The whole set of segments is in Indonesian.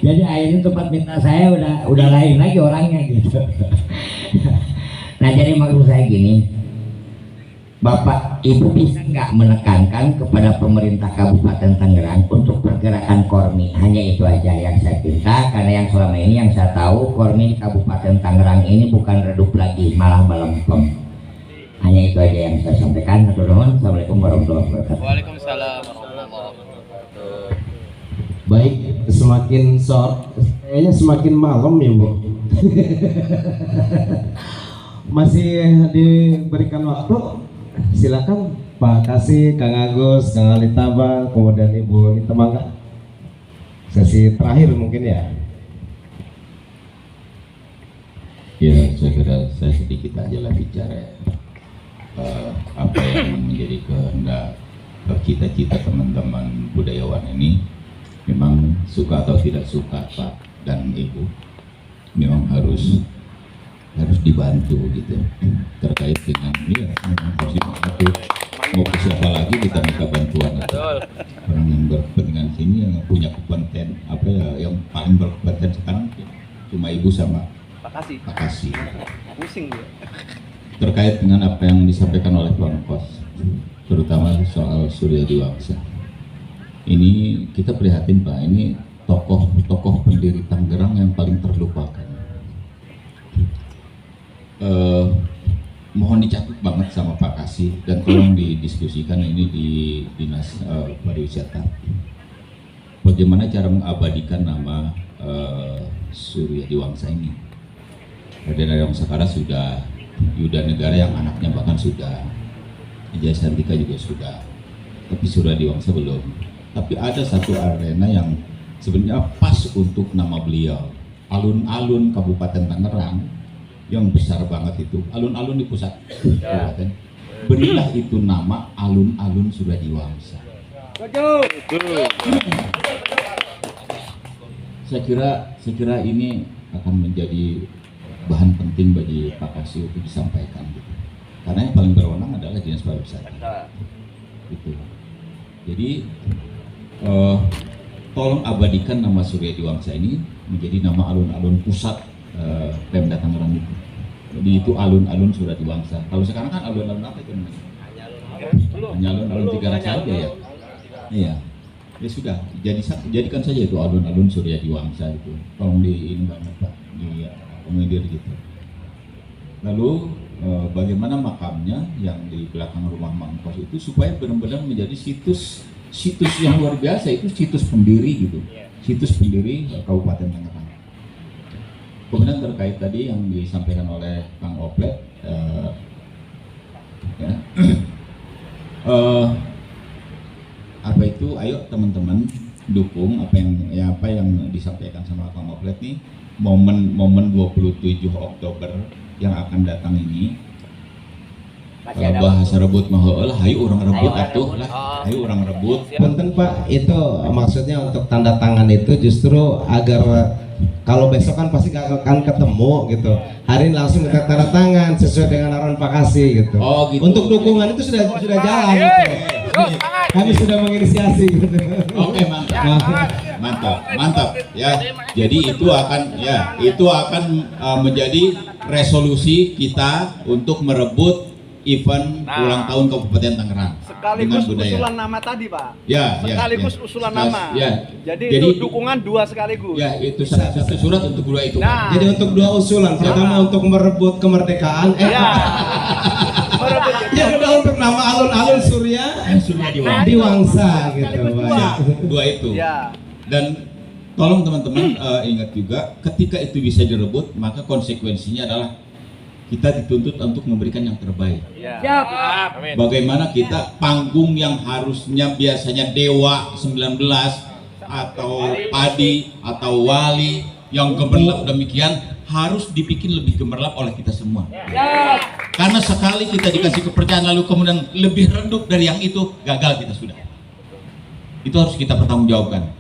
Jadi akhirnya tempat minta saya udah lain lagi orangnya gitu. Nah jadi maksud saya gini, Bapak Ibu bisa nggak menekankan kepada pemerintah Kabupaten Tangerang untuk pergerakan Kormi? Hanya itu aja yang saya minta, karena yang selama ini yang saya tahu Kormi Kabupaten Tangerang ini bukan redup lagi, malah melempem. Hanya itu aja yang saya sampaikan. Assalamualaikum warahmatullahi wabarakatuh. Waalaikumsalam warahmatullahi wabarakatuh. Baik, semakin short, kayaknya semakin malam ya Bu. Masih diberikan waktu, silakan Pak Kasih, Kang Agus, Kang Alitaba, kemudian Ibu Nita Mangga. Sesi terakhir mungkin ya. Ya, saya kira saya sedikit aja lah bicara apa yang menjadi kehendak cita-cita teman-teman budayawan ini. Memang suka atau tidak suka Pak dan Ibu, memang harus dibantu gitu terkait dengan ya memang harus dibantu. Mau ke siapa lagi kita minta bantuan itu. Orang yang berkepentingan sini yang punya kompeten apa ya, yang paling berkompeten sekarang cuma Ibu sama Pak Kasih. Pusing dia. Terkait dengan apa yang disampaikan oleh Tuan Kos, terutama soal Surya Diwangsa. Ini kita prihatin Pak, ini tokoh pendiri Tangerang yang paling terlupakan. Mohon dicatat banget sama Pak Kasih dan tolong didiskusikan ini di Dinas Pariwisata. Bagaimana cara mengabadikan nama Surya Diwangsa ini? Raden Aryawisakara sudah, Yuda Negara yang anaknya bahkan sudah, Wijaya Santika juga sudah, tapi Surya Diwangsa belum. Tapi ada satu arena yang sebenarnya pas untuk nama beliau, alun-alun Kabupaten Tangerang yang besar banget itu, alun-alun di pusat kabupaten. Berilah itu nama alun-alun Surya Diwangsa. Saya kira ini akan menjadi bahan penting bagi Pak Kasih untuk disampaikan gitu. Karena yang paling berwenang adalah Dinas Pariwisata. Gitu. Jadi tolong abadikan nama Surya Diwangsa ini menjadi nama alun-alun pusat Pemda Tangerang itu. Jadi itu alun-alun Surya Diwangsa. Kalau sekarang kan alun-alun apa itu namanya? Hanya alun-alun Tiga Raja aja ya. Iya. Ya sudah, jadikan saja itu alun-alun Surya Diwangsa itu. Tolong ini banget Pak, diakomodir gitu. Lalu bagaimana makamnya yang di belakang rumah Mangkos itu supaya benar-benar menjadi situs yang luar biasa, itu situs pendiri gitu, situs pendiri Kabupaten Tangerang. Kemudian terkait tadi yang disampaikan oleh Kang Oplet, apa itu? Ayo teman-teman dukung apa yang disampaikan sama Kang Oplet nih, momen 27 Oktober yang akan datang ini. Bahasa rebut mah lah, hayu orang rebut atuh lah, hayu orang rebut. Punten Pak, itu maksudnya untuk tanda tangan itu justru agar kalau besok kan pasti gak akan ketemu gitu. Hari ini langsung minta tanda tangan sesuai dengan arahan Pak Kasih gitu. Oh, gitu. Untuk dukungan itu sudah jalan gitu. Kami sudah menginisiasi gitu. Oke, mantap ya. Jadi itu akan menjadi resolusi kita untuk merebut event ulang tahun Kabupaten Tangerang sekaligus usulan nama tadi Pak. Sekaligus usulan nama. Jadi itu dukungan dua sekaligus. Ya, itu satu surat untuk dua itu. Jadi untuk dua usulan, pertama untuk merebut kemerdekaan. Yang kedua untuk nama alun-alun Surya Diwangsa gitu Pak. Dua itu. Dan tolong teman-teman ingat juga, ketika itu bisa direbut, maka konsekuensinya adalah kita dituntut untuk memberikan yang terbaik. Bagaimana kita panggung yang harusnya biasanya Dewa 19 atau Padi atau Wali yang gemerlap demikian harus dibikin lebih gemerlap oleh kita semua. Karena sekali kita dikasih kepercayaan lalu kemudian lebih redup dari yang itu, gagal kita sudah. Itu harus kita pertanggungjawabkan.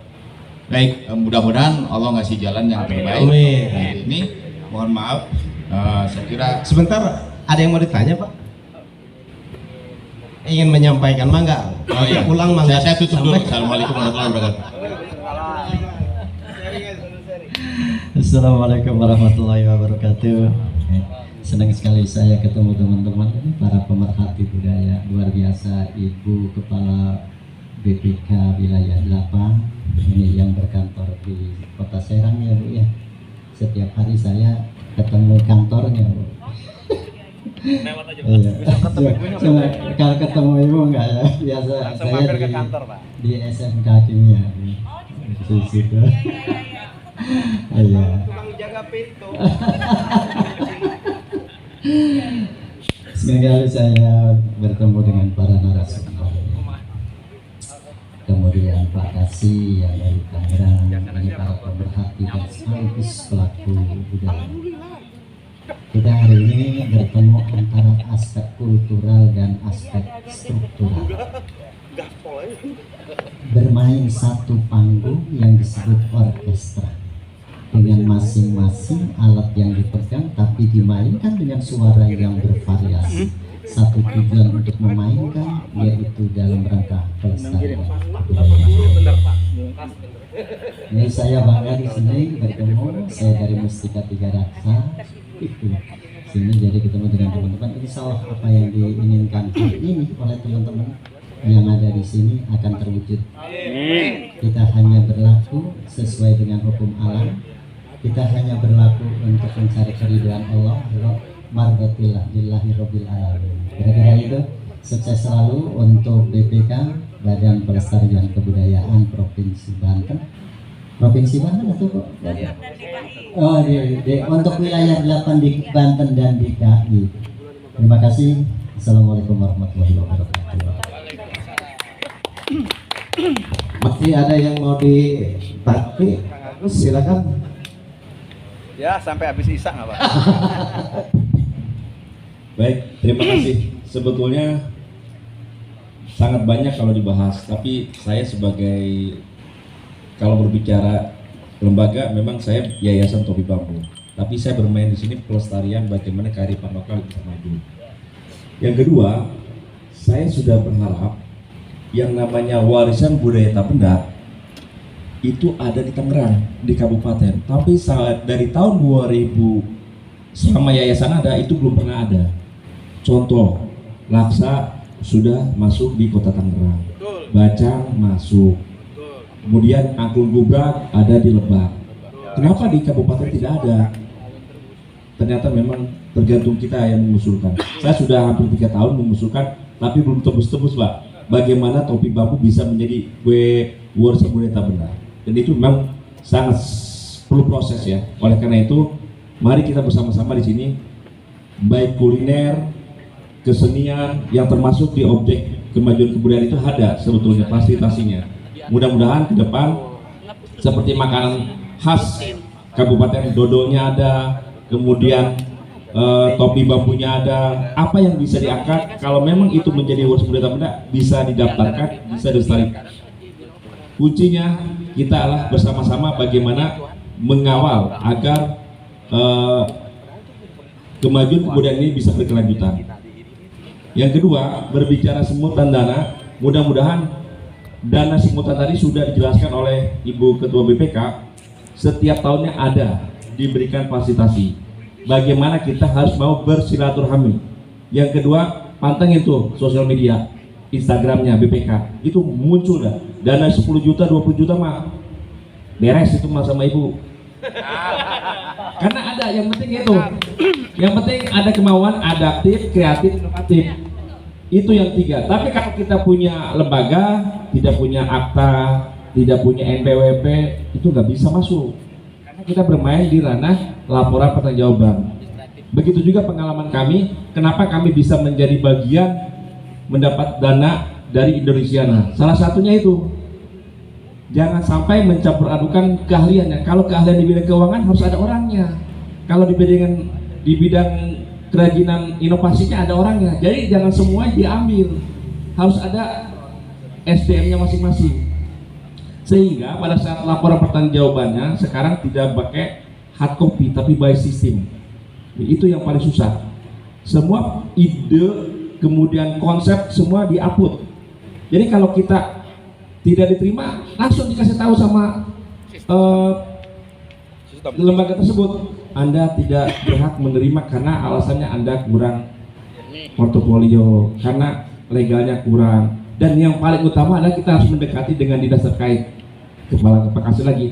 Baik, mudah-mudahan Allah ngasih jalan yang terbaik. Nah, ini mohon maaf. Saya kira sebentar, ada yang mau ditanya Pak? Ingin menyampaikan mangga? Oh iya, ulang mangga. Saya tutup dulu. Assalamualaikum warahmatullahi wabarakatuh. Assalamualaikum warahmatullahi wabarakatuh. Senang sekali saya ketemu teman-teman para pemerhati budaya, luar biasa. Ibu Kepala BPK Wilayah 8 ini yang berkantor di Kota Serang ya Bu ya. Setiap hari saya ketemu kantornya Bu. Iya. Cuma kalau ketemu Ibu enggak ya, biasa saya ke kantor, Pak. di SMK Kimia di situ. Iya. Tukang jaga pintu. Sekali saya bertemu dengan para narasumber. Kemudian Pak Kasih yang dari Tangerang, ini para pemerhati dan sekaligus pelaku budaya. Kita hari ini bertemu antara aspek kultural dan aspek struktural. Bermain satu panggung yang disebut orkestra dengan masing-masing alat yang dipegang tapi dimainkan dengan suara yang bervariasi. Satu tujuan untuk memainkan yaitu dalam rangka pelestarian budaya. Ini saya bangga di sini bertemu, saya dari Mustika Tiga Raksa. Sini jadi ketemu dengan teman-teman. Insya Allah apa yang diinginkan ini oleh teman-teman yang ada di sini akan terwujud. Kita hanya berlaku sesuai dengan hukum alam. Kita hanya berlaku untuk mencari keridhaan Allah, mardatillah lillahi rabbil alamin. Kira-kira itu. Sukses selalu untuk BPK, Badan Pelestarian Kebudayaan Provinsi Banten. Provinsi Banten atau kok? Oh, untuk wilayah 8 di Banten dan DKI. Terima kasih. Assalamualaikum warahmatullahi wabarakatuh. Masih ada yang mau ditagih? Silakan. Ya, sampai habis Isya nggak Pak? Baik, terima kasih. Sebetulnya sangat banyak kalau dibahas, tapi saya sebagai kalau berbicara lembaga, memang saya Yayasan Topi Bambu. Tapi saya bermain di sini pelestarian bagaimana kearifan lokal bisa maju. Yang kedua, saya sudah berharap yang namanya warisan budaya Tapenda itu ada di Tangerang, di kabupaten. Tapi dari tahun 2000 selama yayasan ada itu belum pernah ada. Contoh, Laksa sudah masuk di Kota Tangerang, Bacang masuk, kemudian Angklung Gubrak ada di Lebak. Kenapa di kabupaten tidak ada? Ternyata memang tergantung kita yang mengusulkan. Saya sudah hampir 3 tahun mengusulkan, tapi belum tebus-tebus Pak. Bagaimana Topi Bambu bisa menjadi warisan budaya Tapenda? Dan itu memang sangat perlu proses ya. Oleh karena itu, mari kita bersama-sama di sini, baik kuliner, kesenian yang termasuk di objek kemajuan kebudayaan itu ada sebetulnya fasilitasinya. Mudah-mudahan ke depan seperti makanan khas kabupaten dodonya ada, kemudian topi bambunya ada. Apa yang bisa diangkat kalau memang itu menjadi warisan budaya Tapenda bisa didaftarkan, bisa dilestarikan. Kuncinya kita adalah bersama-sama bagaimana mengawal agar kemajuan kebudayaan ini bisa berkelanjutan. Yang kedua, berbicara semutan dana, mudah-mudahan dana semutan tadi sudah dijelaskan oleh Ibu Ketua BPK, setiap tahunnya ada diberikan fasilitasi. Bagaimana kita harus mau bersilaturahmi. Yang kedua, pantengin tuh sosial media, Instagramnya BPK, itu muncul dah. Dana 10 juta, 20 juta mah beres itu mas sama Ibu. Karena ada, yang penting itu. Yang penting ada kemauan, adaptif, kreatif, inovatif. Itu yang 3. Tapi kalau kita punya lembaga, tidak punya akta, tidak punya NPWP, itu nggak bisa masuk. Karena kita bermain di ranah laporan pertanggungjawaban. Begitu juga pengalaman kami, kenapa kami bisa menjadi bagian mendapat dana dari Indonesiana. Salah satunya itu, jangan sampai mencampur adukan keahliannya. Kalau keahlian di bidang keuangan harus ada orangnya. Kalau di bidang kerajinan inovasinya ada orangnya. Jadi jangan semua diambil, harus ada SDM-nya masing-masing. Sehingga pada saat laporan pertanggungjawabannya sekarang tidak pakai hard copy tapi by system. Itu yang paling susah. Semua ide, kemudian konsep semua di-upload. Jadi kalau kita tidak diterima, langsung dikasih tahu sama lembaga tersebut Anda tidak berhak menerima karena alasannya Anda kurang portofolio, karena legalnya kurang. Dan yang paling utama adalah kita harus mendekati dengan dinas terkait. Kepala kasih lagi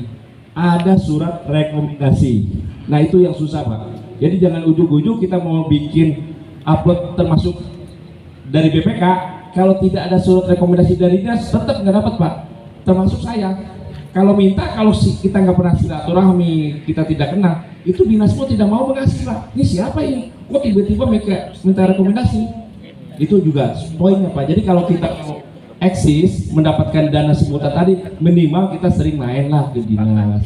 ada surat rekomendasi. Nah itu yang susah Pak. Jadi jangan ujuk-ujuk kita mau bikin upload termasuk dari BPK, kalau tidak ada surat rekomendasi dari dinas tetap nggak dapat Pak. Termasuk saya. Kalau minta, kalau kita nggak pernah silaturahmi, kita tidak kenal, itu dinas pun tidak mau mengasih Pak. Ini siapa ini? Kok tiba-tiba minta rekomendasi? Itu juga poinnya Pak. Jadi kalau kita mau eksis mendapatkan dana sebutan tadi, minimal kita sering main lah ke dinas,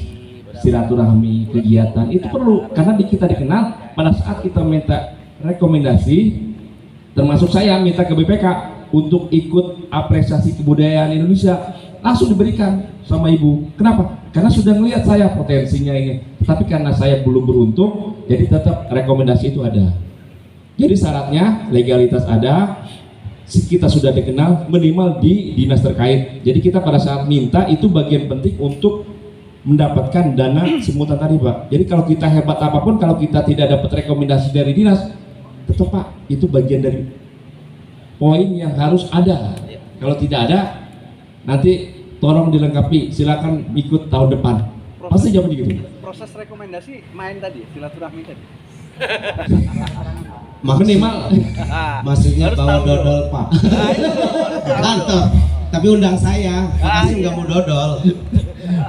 silaturahmi, kegiatan itu perlu, karena kita dikenal. Pada saat kita minta rekomendasi, termasuk saya minta ke BPK untuk ikut apresiasi kebudayaan Indonesia, langsung diberikan sama ibu. Kenapa? Karena sudah melihat saya potensinya ini. Tapi karena saya belum beruntung, jadi tetap rekomendasi itu ada. Jadi syaratnya legalitas ada, kita sudah dikenal minimal di dinas terkait. Jadi kita pada saat minta itu bagian penting untuk mendapatkan dana semutan tadi Pak. Jadi kalau kita hebat apapun, kalau kita tidak dapat rekomendasi dari dinas, tetap Pak itu bagian dari poin yang harus ada. Kalau tidak ada, nanti tolong dilengkapi, silakan ikut tahun depan. Pasti jawab gitu. Proses rekomendasi main tadi, silaturahmi tadi. Minimal maksudnya bawa dodol Pak. Kantor, tapi undang saya, makasih nggak mau dodol.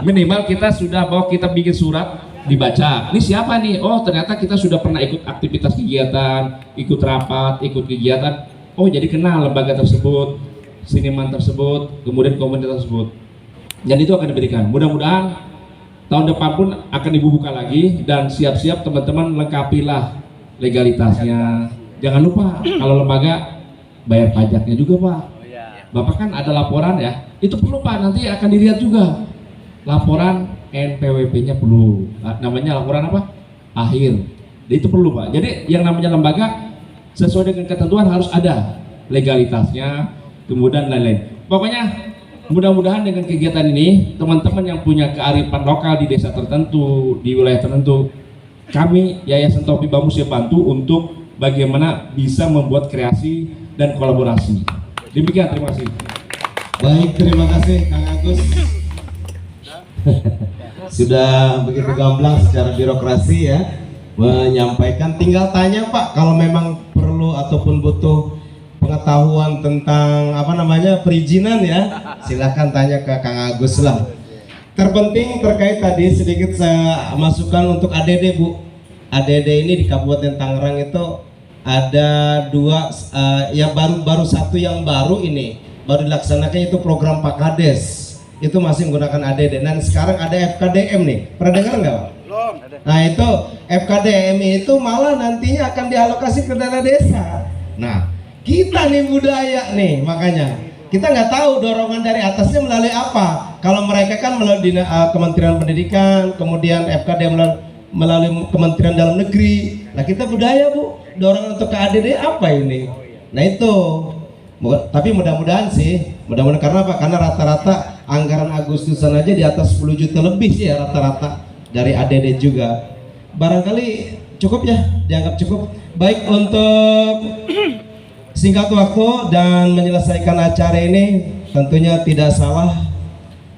Minimal kita sudah bahwa kita bikin surat dibaca. Ini siapa nih? Oh ternyata kita sudah pernah ikut aktivitas kegiatan, ikut rapat, ikut kegiatan. Oh jadi kenal lembaga tersebut, siniman tersebut, kemudian komunitas tersebut. Dan itu akan diberikan. Mudah-mudahan tahun depan pun akan ibu buka lagi, dan siap-siap teman-teman lengkapilah legalitasnya. Jangan lupa kalau lembaga bayar pajaknya juga Pak. Bapak kan ada laporan ya, itu perlu Pak, nanti akan dilihat juga laporan NPWP-nya perlu. Namanya laporan apa? Akhir. Itu perlu Pak. Jadi yang namanya lembaga sesuai dengan ketentuan harus ada legalitasnya, kemudian lain-lain. Pokoknya mudah-mudahan dengan kegiatan ini teman-teman yang punya kearifan lokal di desa tertentu, di wilayah tertentu, kami Yayasan Taufiq Bamus siap bantu untuk bagaimana bisa membuat kreasi dan kolaborasi. Demikian, terima kasih. Baik, terima kasih Kang Agus. Sudah begitu gamblang secara birokrasi ya menyampaikan. Tinggal tanya Pak, kalau memang perlu ataupun butuh pengetahuan tentang perizinan ya, silahkan tanya ke Kang Agus lah. Terpenting terkait tadi sedikit saya masukkan untuk ADD Bu. ADD ini di Kabupaten Tangerang itu ada dua, ya baru satu yang baru ini baru dilaksanakan, itu program Pak Kades. Itu masih menggunakan ADD. Dan sekarang ada FKDM nih. Pernah dengar nggak Pak? Belum. Nah itu FKDM itu malah nantinya akan dialokasi ke dana desa. Nah kita nih budaya nih, makanya kita nggak tahu dorongan dari atasnya melalui apa. Kalau mereka kan melalui Kementerian Pendidikan, kemudian FKD melalui Kementerian Dalam Negeri. Nah kita budaya Bu, dorongan untuk ke ADD apa ini? Nah itu, tapi mudah-mudahan karena apa? Karena rata-rata anggaran Agustusan aja di atas 10 juta lebih sih ya rata-rata dari ADD juga. Barangkali cukup ya, dianggap cukup. Baik, untuk singkat waktu dan menyelesaikan acara ini tentunya tidak salah,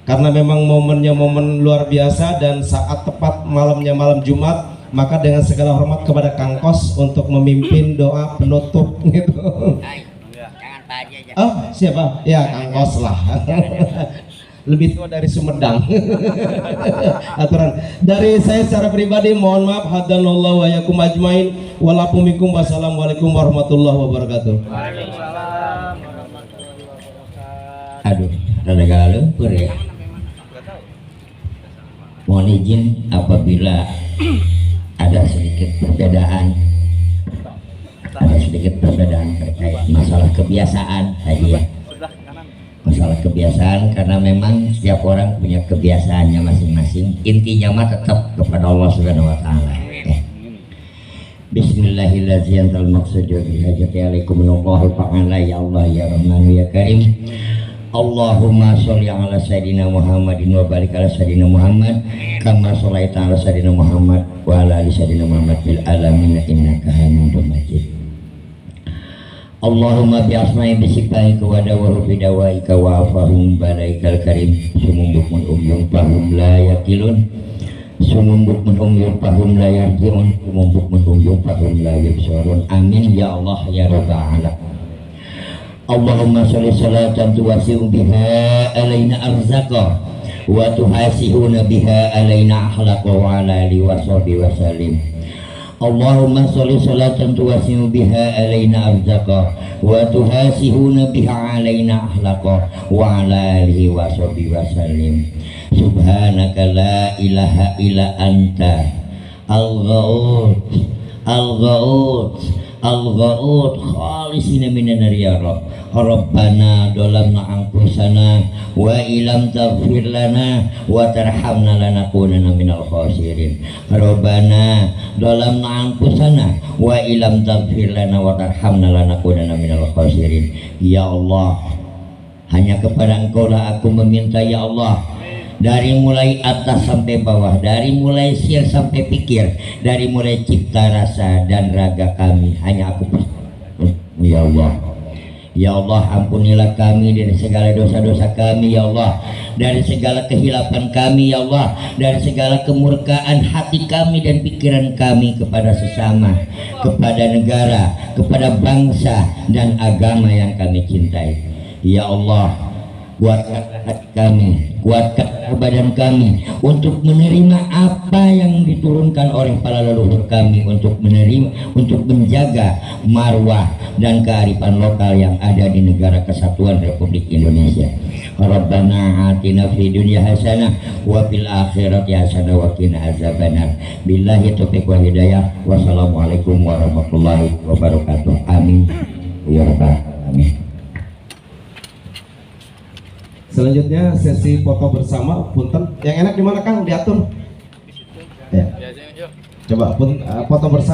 karena memang momennya momen luar biasa dan saat tepat malamnya malam Jumat, maka dengan segala hormat kepada Kang Kos untuk memimpin doa penutup gitu. Jangan Pak Haji aja. Oh siapa? Ya Kang Kos lah. Lebih tua dari Sumedang. Aturan dari saya secara pribadi, mohon maaf, hadanallahu wa yakum ajmain, walakum minkum, wassalamualaikum warahmatullahi wabarakatuh. Waalaikumsalam warahmatullahi wabarakatuh. Aduh, rada galeumpeur ya. Mohon izin apabila ada sedikit perbedaan terkait masalah kebiasaan tadi ya. Masalah kebiasaan, karena memang setiap orang punya kebiasaannya masing-masing. Intinya mah tetap kepada Allah Subhanahu wa taala. Bismillahirrahmanirrahim. Al-maqsadu bi hajati alaikum minallahi ta'ala ya Allah ya Rahman ya Karim. Allahumma sholli ala sayyidina Muhammadin wa barik ala sayyidina Muhammad kama sholaita ala sayyidina Muhammad wa ala ali sayyidina Muhammad fil alamin innaka Hamidum Majid. Allahumma bi asma'i bi sifaika wa dawahu bi dawaika wa afahum balaikal karim sumum bukmun umyum fahum la yakilun sumum bukmun umyum fahum la yarjiun sumum bukmun umyum fahum la yubsirun. Amin ya Allah ya rabbal alamin. Allahumma sholli salatan tuwasi'u biha alaina arzaqa wa tuhasihuna biha alaina akhlaqa wa ala alihi wa sahbihi wa sallim. Allahumma sholli salatan tuwasi'u biha alaina arzaqa wa tuhasihuna biha alaina akhlaqa wa ala alihi wa sahbihi wa sallim. Subhanaka la ilaha illa anta al-ghawud al-ghawud al-ghawud khalisina minan nar ya Rabb. Rabbana dolamna angkusana wa ilam taghfir lana wa tarhamna lanakunanna minal khasirin. Rabbana dolamna angkusana wa ilam taghfir lana wa tarhamna lanakunanna minal khasirin. Ya Allah, hanya kepada Engkau lah aku meminta ya Allah, dari mulai atas sampai bawah, dari mulai sir sampai pikir, dari mulai cipta rasa dan raga kami, hanya aku ya Allah. Ya Allah, ampunilah kami dari segala dosa-dosa kami ya Allah, dari segala kehilapan kami ya Allah, dari segala kemurkaan hati kami dan pikiran kami kepada sesama, kepada negara, kepada bangsa dan agama yang kami cintai. Ya Allah, kuatkan hati kami, kuatkan badan kami untuk menerima apa yang diturunkan oleh para leluhur kami, untuk menerima, untuk menjaga marwah dan kearifan lokal yang ada di negara kesatuan Republik Indonesia. Rabbana atina fid dunya hasanah wa fil akhirati hasanah wa qina azabannar. Billahi taufiq wal hidayah. Wassalamualaikum warahmatullahi wabarakatuh. Amin ya rabbal alamin. Selanjutnya sesi foto bersama. Punten, yang enak di mana Kang? Diatur. Ya. Coba foto bersama.